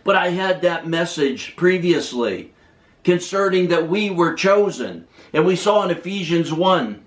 But I had that message previously concerning that we were chosen. And we saw in Ephesians 1,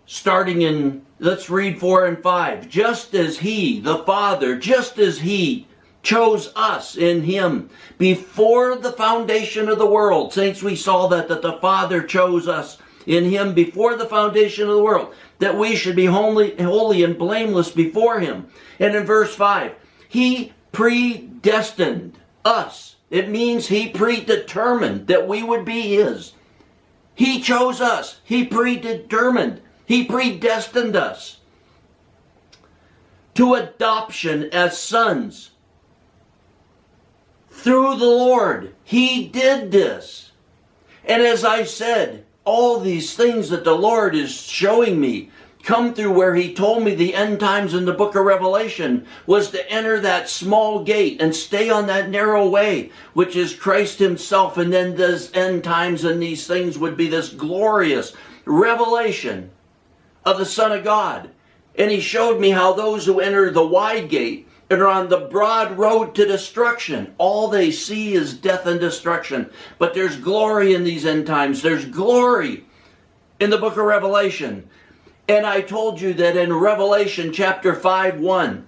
starting in, let's read 4 and 5. Just as He, the Father, just as He chose us in Him before the foundation of the world. Saints, we saw that the Father chose us in Him before the foundation of the world, that we should be holy and blameless before Him. And in verse 5, He predestined us. It means He predetermined that we would be His. He chose us. He predetermined. He predestined us to adoption as sons through the Lord. He did this. And as I said, all these things that the Lord is showing me come through where He told me the end times in the book of Revelation was to enter that small gate and stay on that narrow way, which is Christ Himself. And then those end times and these things would be this glorious revelation of the Son of God. And He showed me how those who enter the wide gate and are on the broad road to destruction, all they see is death and destruction. But there's glory in these end times. There's glory in the book of Revelation. And I told you that in Revelation chapter 5:1,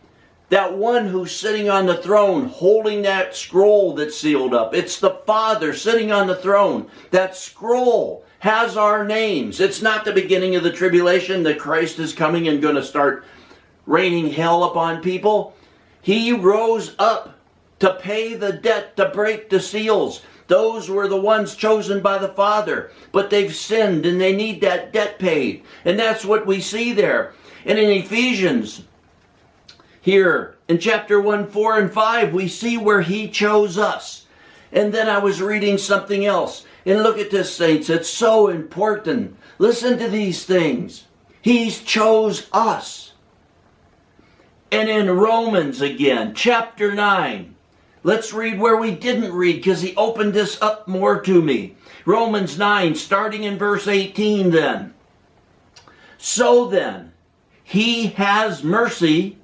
that one who's sitting on the throne holding that scroll that's sealed up, it's the Father sitting on the throne. That scroll has our names. It's not the beginning of the tribulation that Christ is coming and going to start raining hell upon people. He rose up to pay the debt, to break the seals. Those were the ones chosen by the Father, but they've sinned and they need that debt paid. And that's what we see there. And in Ephesians, here in chapter 1, 4, and 5, we see where He chose us. And then I was reading something else. And look at this, saints. It's so important. Listen to these things. He chose us. And in Romans again, chapter 9, let's read where we didn't read because He opened this up more to me. Romans 9, starting in verse 18 then. So then, He has mercy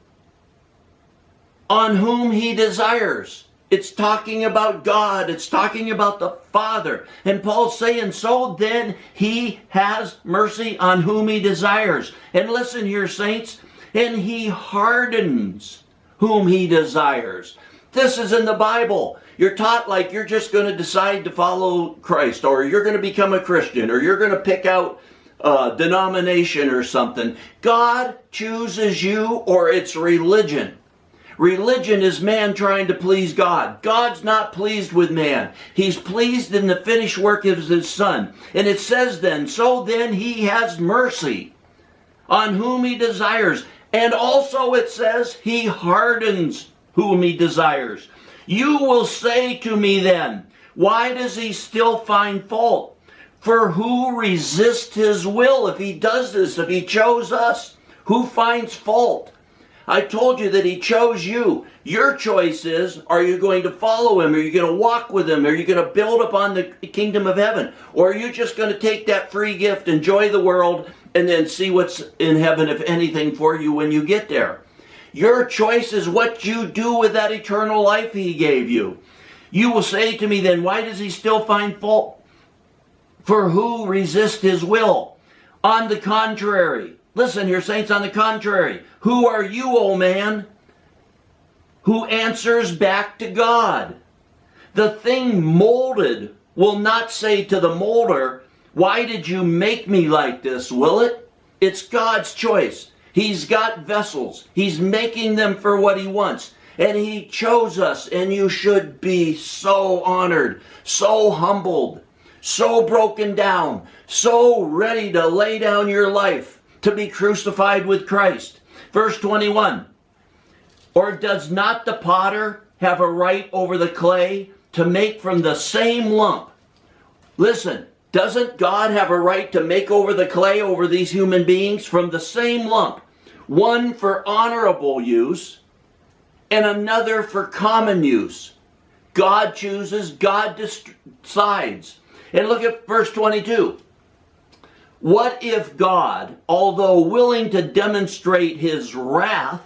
on whom He desires. It's talking about God. It's talking about the Father. And Paul's saying, so then He has mercy on whom He desires. And listen here, saints. And He hardens whom He desires. This is in the Bible. You're taught like you're just going to decide to follow Christ, or you're going to become a Christian, or you're going to pick out a denomination or something. God chooses you, or it's religion. Religion is man trying to please God. God's not pleased with man. He's pleased in the finished work of His Son. And it says then, so then He has mercy on whom He desires. And also it says He hardens whom He desires. You will say to me then, why does He still find fault? For who resists His will? If He does this, if He chose us, who finds fault? I told you that He chose you. Your choice is, are you going to follow Him? Are you going to walk with Him? Are you going to build upon the kingdom of heaven? Or are you just going to take that free gift, enjoy the world, and then see what's in heaven, if anything, for you when you get there? Your choice is what you do with that eternal life He gave you. You will say to me then, why does He still find fault? For who resists His will? On the contrary, listen here, saints, on the contrary, who are you, O man, who answers back to God? The thing molded will not say to the molder, why did you make me like this, will it? It's God's choice. He's got vessels. He's making them for what He wants. And He chose us, and you should be so honored, so humbled, so broken down, so ready to lay down your life to be crucified with Christ. Verse 21, or does not the potter have a right over the clay to make from the same lump? Listen, doesn't God have a right to make over the clay, over these human beings, from the same lump? One for honorable use and another for common use. God chooses, God decides. And look at verse 22. What if God, although willing to demonstrate His wrath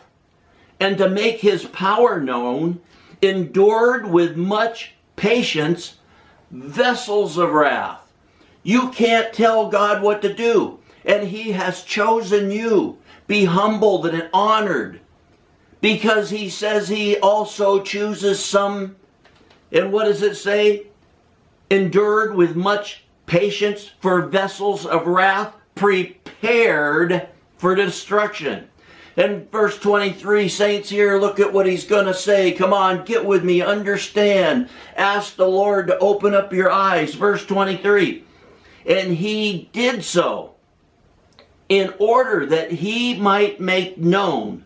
and to make His power known, endured with much patience vessels of wrath. You can't tell God what to do, and He has chosen you. Be humbled and honored, because He says He also chooses some. And what does it say? Endured with much patience for vessels of wrath, prepared for destruction. And verse 23, saints, here, look at what he's going to say. Come on, get with me, understand. Ask the Lord to open up your eyes. Verse 23, and He did so in order that He might make known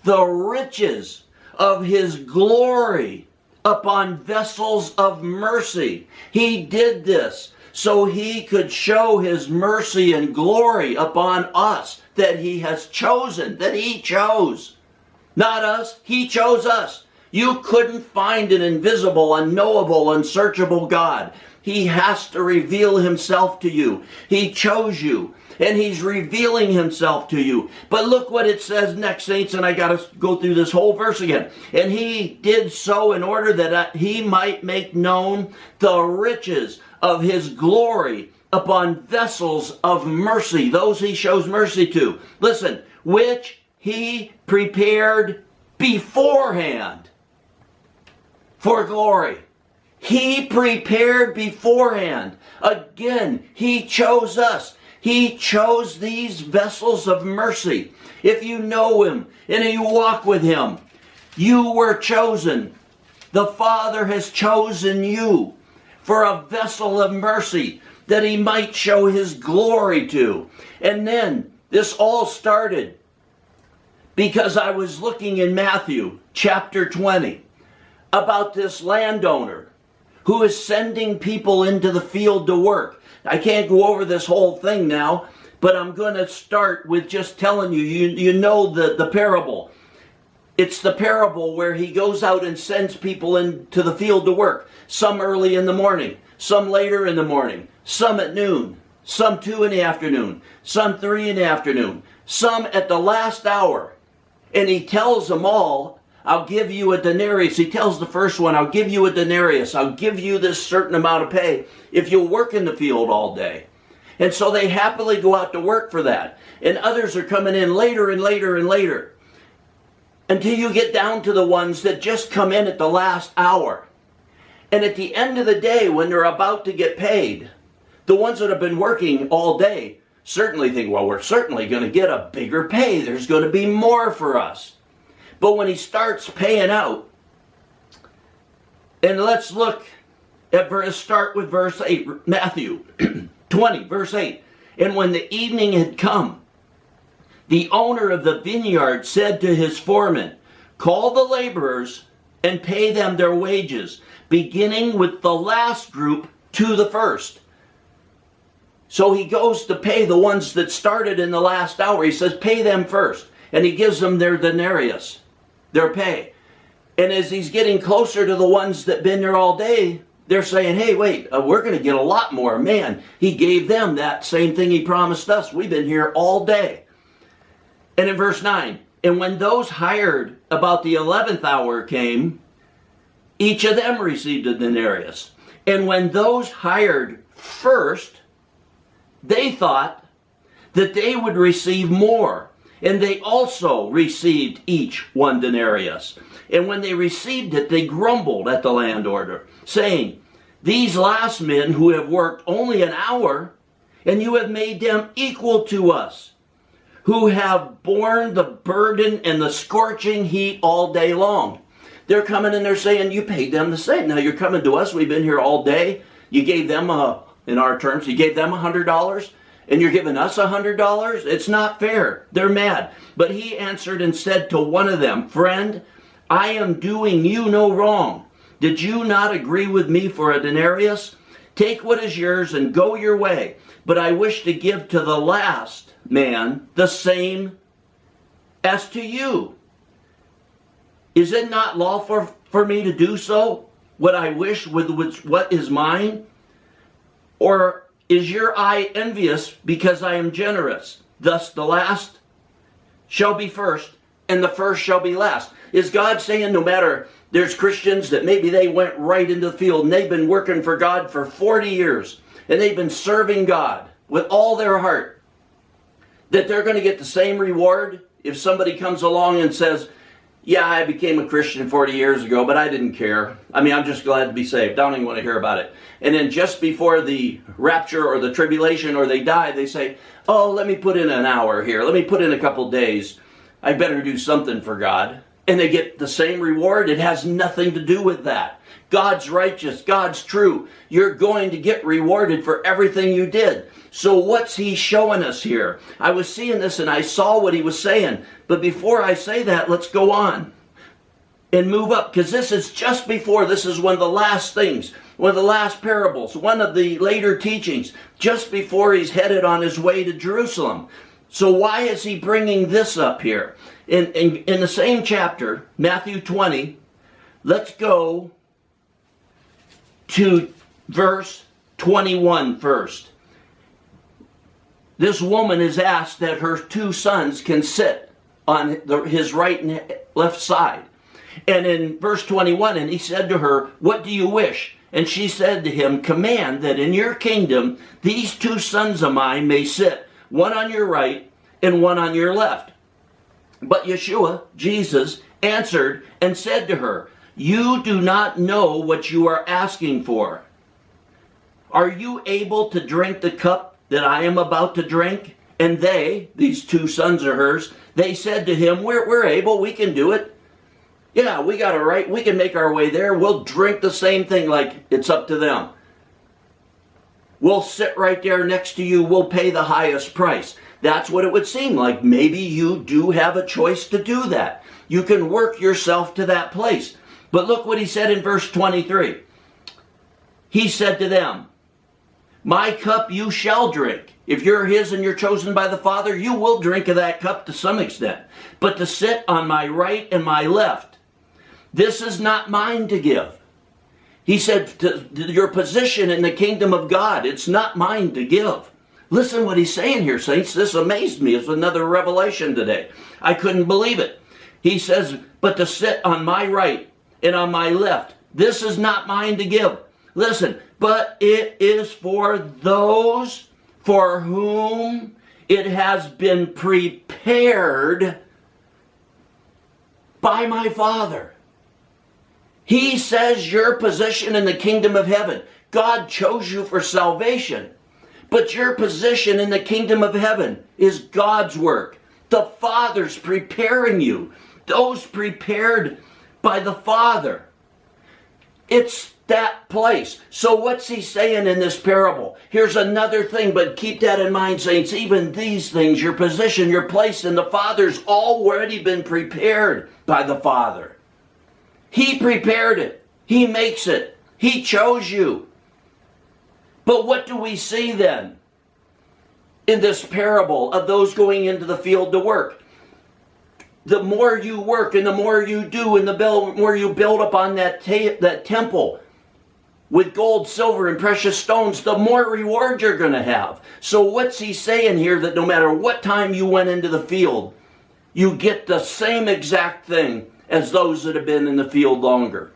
the riches of His glory upon vessels of mercy. He did this so He could show His mercy and glory upon us that He has chosen, that He chose. Not us, He chose us. You couldn't find an invisible, unknowable, unsearchable God. He has to reveal Himself to you. He chose you, and He's revealing Himself to you. But look what it says next, saints, and I got to go through this whole verse again. And He did so in order that He might make known the riches of His glory upon vessels of mercy, those He shows mercy to. Listen, which He prepared beforehand for glory. He prepared beforehand. Again, He chose us. He chose these vessels of mercy. If you know Him and you walk with Him, you were chosen. The Father has chosen you for a vessel of mercy that He might show His glory to. And then this all started because I was looking in Matthew chapter 20 about this landowner who is sending people into the field to work. I can't go over this whole thing now, but I'm going to start with just telling you, you know the parable. It's the parable where He goes out and sends people into the field to work. Some early in the morning, some later in the morning, some at noon, some 2 in the afternoon, some 3 in the afternoon, some at the last hour. And He tells them all, I'll give you a denarius. He tells the first one, I'll give you a denarius. I'll give you this certain amount of pay if you'll work in the field all day. And so they happily go out to work for that. And others are coming in later and later and later, until you get down to the ones that just come in at the last hour. And at the end of the day, when they're about to get paid, the ones that have been working all day certainly think, well, we're certainly going to get a bigger pay. There's going to be more for us. But when He starts paying out, and let's look at start with verse 8, Matthew 20, verse 8. And when the evening had come, the owner of the vineyard said to his foreman, call the laborers and pay them their wages, beginning with the last group to the first. So he goes to pay the ones that started in the last hour. He says, pay them first. And He gives them their denarius, their pay. And as He's getting closer to the ones that been there all day, they're saying, hey, wait, we're going to get a lot more. Man, He gave them that same thing He promised us. We've been here all day. And in verse 9, and when those hired about the 11th hour came, each of them received a denarius. And when those hired first, they thought that they would receive more. And they also received each one denarius. And when they received it, they grumbled at the landowner, saying, these last men who have worked only an hour, and you have made them equal to us, who have borne the burden and the scorching heat all day long. They're coming and they're saying, you paid them the same. Now you're coming to us, we've been here all day. You gave them, in our terms, you gave them $100, and you're giving us $100? It's not fair. They're mad. But He answered and said to one of them, friend, I am doing you no wrong. Did you not agree with me for a denarius? Take what is yours and go your way. But I wish to give to the last man the same as to you. Is it not lawful for me to do so, what I wish with what is mine? Or is your eye envious because I am generous? Thus the last shall be first, and the first shall be last. Is God saying no matter There's Christians that maybe they went right into the field and they've been working for God for 40 years and they've been serving God with all their heart. That they're going to get the same reward if somebody comes along and says, yeah, I became a Christian 40 years ago, but I didn't care. I mean, I'm just glad to be saved. I don't even want to hear about it. And then just before the rapture or the tribulation or they die, they say, oh, let me put in an hour here. Let me put in a couple days. I better do something for God. And they get the same reward. It has nothing to do with that. God's righteous. God's true. You're going to get rewarded for everything you did. So what's he showing us here? I was seeing this and I saw what he was saying. But before I say that, let's go on and move up. Because this is just before, this is one of the last things, one of the last parables, one of the later teachings, just before he's headed on his way to Jerusalem. So why is he bringing this up here? In the same chapter, Matthew 20, let's go to verse 21 first. This woman is asked that her two sons can sit on his right and left side. And in verse 21, and he said to her, what do you wish? And she said to him, command that in your kingdom these two sons of mine may sit, one on your right and one on your left. But Yeshua, Jesus, answered and said to her, you do not know what you are asking for. Are you able to drink the cup that I am about to drink? And they, these two sons of hers, they said to him, we're able, we can do it. Yeah, we got it right. We can make our way there. We'll drink the same thing like it's up to them. We'll sit right there next to you. We'll pay the highest price. That's what it would seem like. Maybe you do have a choice to do that. You can work yourself to that place. But look what he said in verse 23. He said to them, my cup you shall drink. If you're his and you're chosen by the Father, you will drink of that cup to some extent. But to sit on my right and my left, this is not mine to give. He said, to your position in the kingdom of God, it's not mine to give. Listen what he's saying here, saints. This amazed me. It's another revelation today. I couldn't believe it. He says, but to sit on my right and on my left, this is not mine to give. Listen, but it is for those for whom it has been prepared by my Father. He says your position in the kingdom of heaven. God chose you for salvation. But your position in the kingdom of heaven is God's work. The Father's preparing you. Those prepared by the Father. It's that place. So what's he saying in this parable? Here's another thing, but keep that in mind, saints. Even these things, your position, your place in the Father's already been prepared by the Father. He prepared it. He makes it. He chose you. But what do we see then in this parable of those going into the field to work? The more you work and the more you do and the more you build upon that temple with gold, silver, and precious stones, the more reward you're going to have. So what's he saying here? That no matter what time you went into the field, you get the same exact thing as those that have been in the field longer.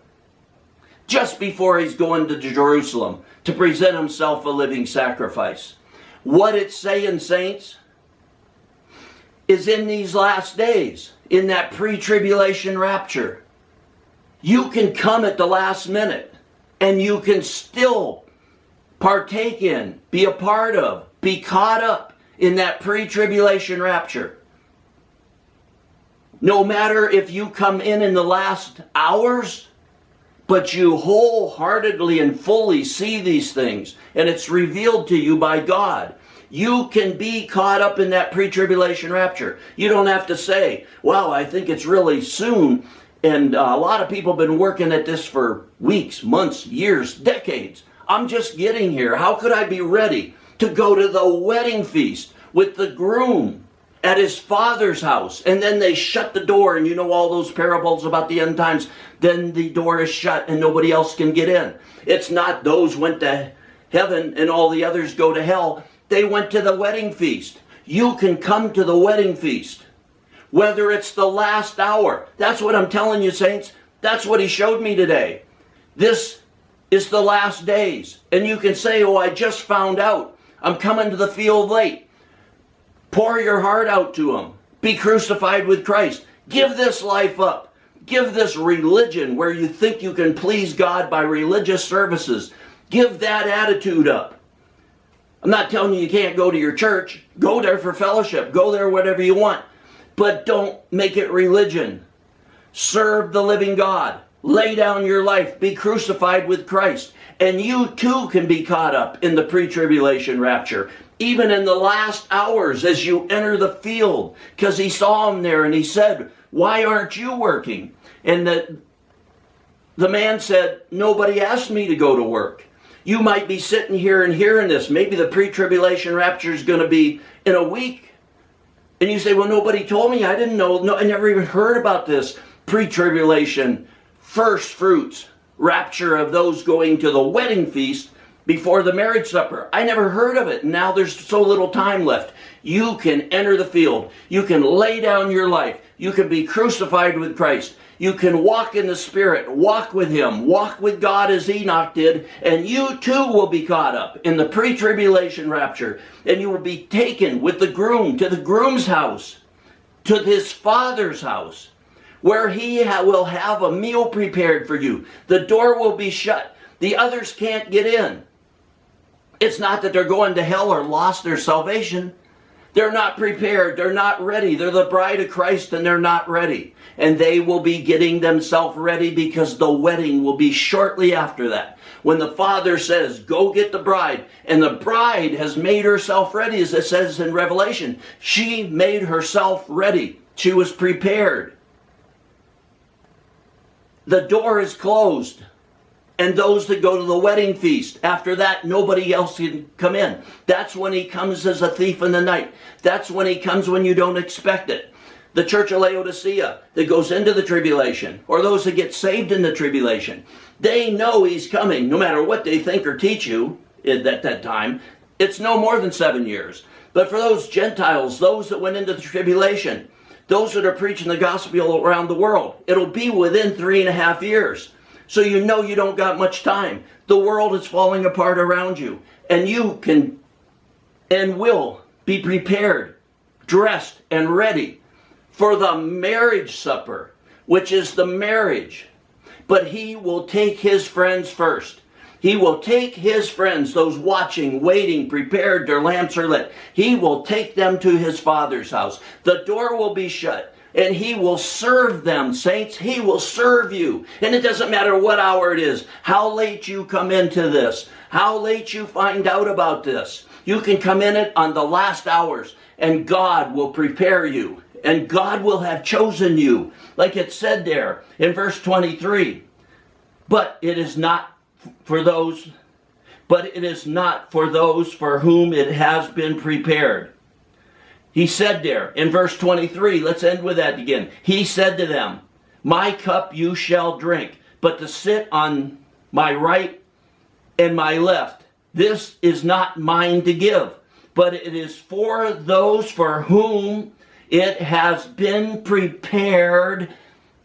Just before he's going to Jerusalem to present himself a living sacrifice. What it's saying, saints, is in these last days, in that pre-tribulation rapture, you can come at the last minute and you can still partake in, be a part of, be caught up in that pre-tribulation rapture. No matter if you come in the last hours, but you wholeheartedly and fully see these things, and it's revealed to you by God, you can be caught up in that pre-tribulation rapture. You don't have to say, wow, I think it's really soon. And a lot of people have been working at this for weeks, months, years, decades. I'm just getting here. How could I be ready to go to the wedding feast with the groom at his father's house? And then they shut the door, and you know all those parables about the end times. Then the door is shut and nobody else can get in. It's not those went to heaven and all the others go to hell. They went to the wedding feast. You can come to the wedding feast. Whether it's the last hour. That's what I'm telling you, saints. That's what he showed me today. This is the last days. And you can say, oh, I just found out. I'm coming to the field late. Pour your heart out to him. Be crucified with Christ. Give this life up. Give this religion where you think you can please God by religious services. Give that attitude up. I'm not telling you can't go to your church. Go there for fellowship. Go there whatever you want. But don't make it religion. Serve the living God. Lay down your life. Be crucified with Christ. And you too can be caught up in the pre-tribulation rapture. Even in the last hours as you enter the field. Because he saw him there and he said, why aren't you working? And the man said, nobody asked me to go to work. You might be sitting here and hearing this. Maybe the pre-tribulation rapture is going to be in a week. And you say, well, nobody told me. I didn't know. No, I never even heard about this pre-tribulation first fruits rapture of those going to the wedding feast before the marriage supper. I never heard of it. Now there's so little time left. You can enter the field. You can lay down your life. You can be crucified with Christ. You can walk in the Spirit, walk with him, walk with God as Enoch did, and you too will be caught up in the pre-tribulation rapture, and you will be taken with the groom to the groom's house, to his father's house, where he will have a meal prepared for you. The door will be shut. The others can't get in. It's not that they're going to hell or lost their salvation. They're not prepared. They're not ready. They're the bride of Christ and they're not ready. And they will be getting themselves ready because the wedding will be shortly after that. When the Father says, go get the bride, and the bride has made herself ready, as it says in Revelation. She made herself ready. She was prepared. The door is closed. And those that go to the wedding feast, after that, nobody else can come in. That's when he comes as a thief in the night. That's when he comes when you don't expect it. The church of Laodicea that goes into the tribulation, or those that get saved in the tribulation, they know he's coming, no matter what they think or teach you at that time. It's no more than 7 years. But for those Gentiles, those that went into the tribulation, those that are preaching the gospel around the world, it'll be within 3.5 years. So you know you don't got much time. The world is falling apart around you. And you can and will be prepared, dressed, and ready for the marriage supper, which is the marriage. But he will take his friends first. He will take his friends, those watching, waiting, prepared, their lamps are lit. He will take them to his Father's house. The door will be shut. And he will serve them, saints. He will serve you. And it doesn't matter what hour it is, how late you come into this, how late you find out about this. You can come in it on the last hours, and God will prepare you. And God will have chosen you. Like it said there in verse 23. But it is not for those for whom it has been prepared. He said there in verse 23, let's end with that again. He said to them, my cup you shall drink, but to sit on my right and my left, this is not mine to give, but it is for those for whom it has been prepared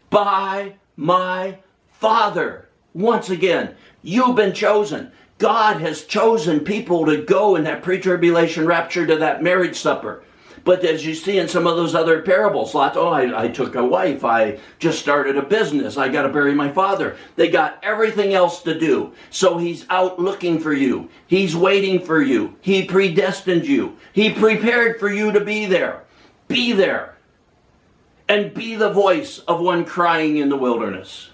by my Father. Once again, you've been chosen. God has chosen people to go in that pre-tribulation rapture to that marriage supper. But as you see in some of those other parables, lots, I took a wife, I just started a business, I got to bury my father. They got everything else to do. So he's out looking for you. He's waiting for you. He predestined you. He prepared for you to be there. Be there. And be the voice of one crying in the wilderness.